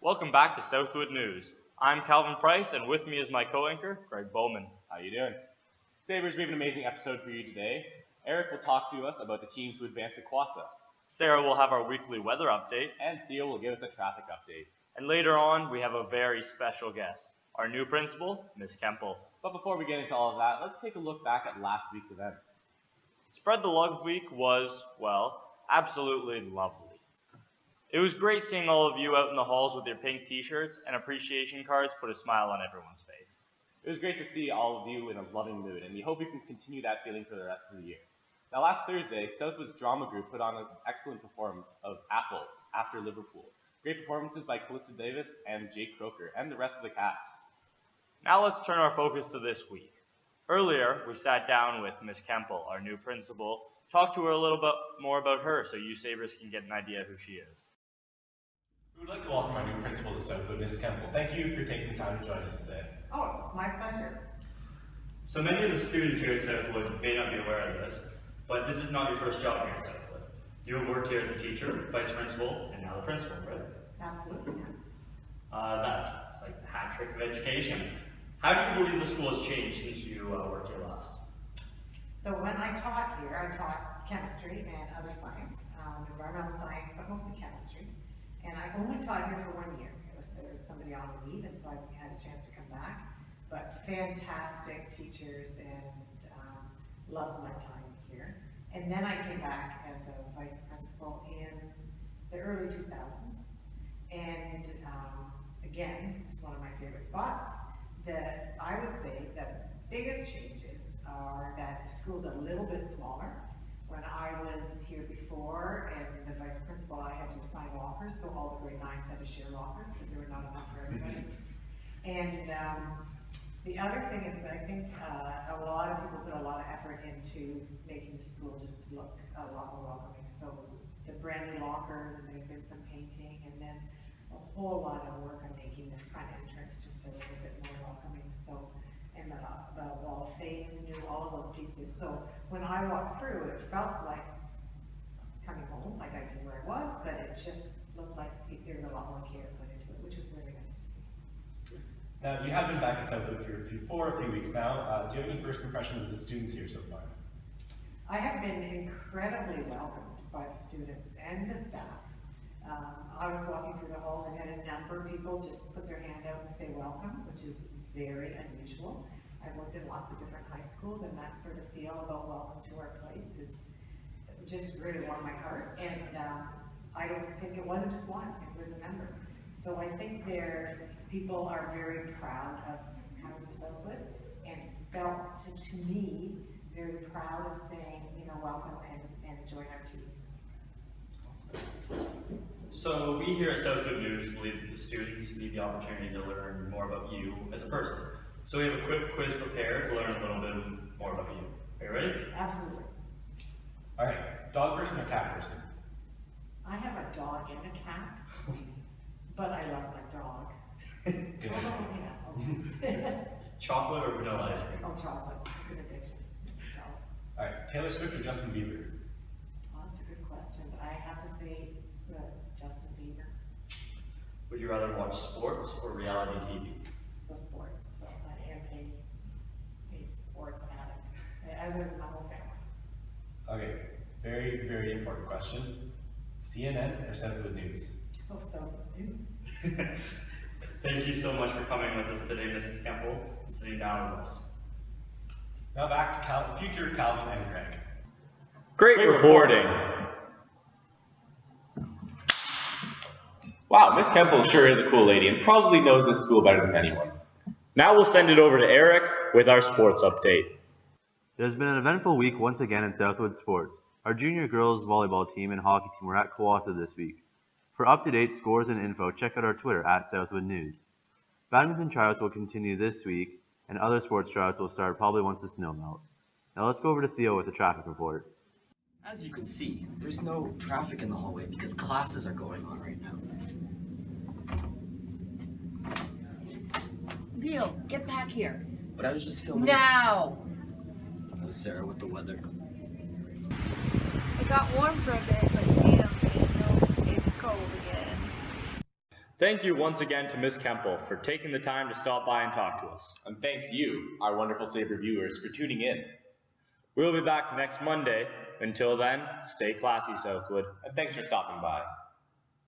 Welcome back to Southwood News. I'm Calvin Price, and with me is my co-anchor, Greg Bowman. How you doing? Sabres, we have an amazing episode for you today. Eric will talk to us about the teams who advanced to Kwasa. Sarah will have our weekly weather update. And Theo will give us a traffic update. And later on, we have a very special guest, our new principal, Miss Kempel. But before we get into all of that, let's take a look back at last week's events. Spread the Love Week was, well, absolutely lovely. It was great seeing all of you out in the halls with your pink t-shirts, and appreciation cards put a smile on everyone's face. It was great to see all of you in a loving mood, and we hope you can continue that feeling for the rest of the year. Now, last Thursday, Southwood's drama group put on an excellent performance of Apple after Liverpool. Great performances by Calista Davis and Jake Croker, and the rest of the cast. Now let's turn our focus to this week. Earlier, we sat down with Miss Kempel, our new principal, talked to her a little bit more about her so you Sabres can get an idea of who she is. We would like to welcome our new principal to Southwood, Ms. Kempel. Thank you for taking the time to join us today. Oh, it's my pleasure. So many of the students here at Southwood may not be aware of this, but this is not your first job here at Southwood. You have worked here as a teacher, vice principal, and now the principal, right? Absolutely. That's like the hat trick of education. How do you believe the school has changed since you worked here last? So when I taught here, I taught chemistry and other science, environmental science, but mostly chemistry. And I only taught here for 1 year. There was somebody on leave, and so I had a chance to come back. But fantastic teachers, and loved my time here. And then I came back as a vice principal in the early 2000s. And again, this is one of my favorite spots. That I would say the biggest changes are that the school's a little bit smaller. When I was here before and the vice principal, I had to assign lockers, so all the grade 9s had to share lockers because there were not enough for everybody. And the other thing is that I think a lot of people put a lot of effort into making the school just look a lot more welcoming. So the brand new lockers, and there's been some painting, and then a whole lot of work on making the front entrance just a little bit more welcoming. So, and the wall of fame is new, all of those pieces. So when I walked through, it felt like coming home, like I knew where I was, but it just looked like there's a lot more care put into it, which was really nice to see. Now, you have been back at Southwood for a few weeks now. Do you have any first impressions of the students here so far? I have been incredibly welcomed by the students and the staff. I was walking through the halls and had a number of people just put their hand out and say welcome, which is very unusual. I've worked in lots of different high schools, and that sort of feel about welcome to our place is just really warmed my heart. And I don't think it wasn't just one, it was a number. So I think people are very proud of coming to Southwood, and felt to me very proud of saying, welcome and join our team. So we here at Southwood News believe that the students need the opportunity to learn more about you as a person. So we have a quick quiz prepared to learn a little bit more about you. Are you ready? Absolutely. All right, dog person or cat person? I have a dog and a cat, but I love my dog. Good. Yeah. Chocolate or vanilla ice cream? Oh, chocolate. It's an addiction. So, All right, Taylor Swift or Justin Bieber? well, that's a good question, but I have to say Justin Bieber. Would you rather watch sports or reality TV? So sports. So I am a sports addict, as is my whole family. Okay, very, very important question. CNN or Southwood News? Oh, so news. Thank you so much for coming with us today, Mrs. Kempel, and sitting down with us. Now back to future Calvin and Greg. Great reporting. Wow, Miss Kempel sure is a cool lady and probably knows this school better than anyone. Now we'll send it over to Eric with our sports update. It has been an eventful week once again in Southwood sports. Our junior girls volleyball team and hockey team were at Kwasa this week. For up-to-date scores and info, check out our Twitter at Southwood News. Badminton tryouts will continue this week, and other sports tryouts will start probably once the snow melts. Now let's go over to Theo with the traffic report. As you can see, there's no traffic in the hallway because classes are going on right now. Leo, get back here. But I was just filming. Now! With Sarah with the weather. It got warm for a bit, but damn, it's cold again. Thank you once again to Ms. Kempel for taking the time to stop by and talk to us. And thank you, our wonderful Sabre viewers, for tuning in. We'll be back next Monday. Until then, stay classy, Southwood. And thanks for stopping by.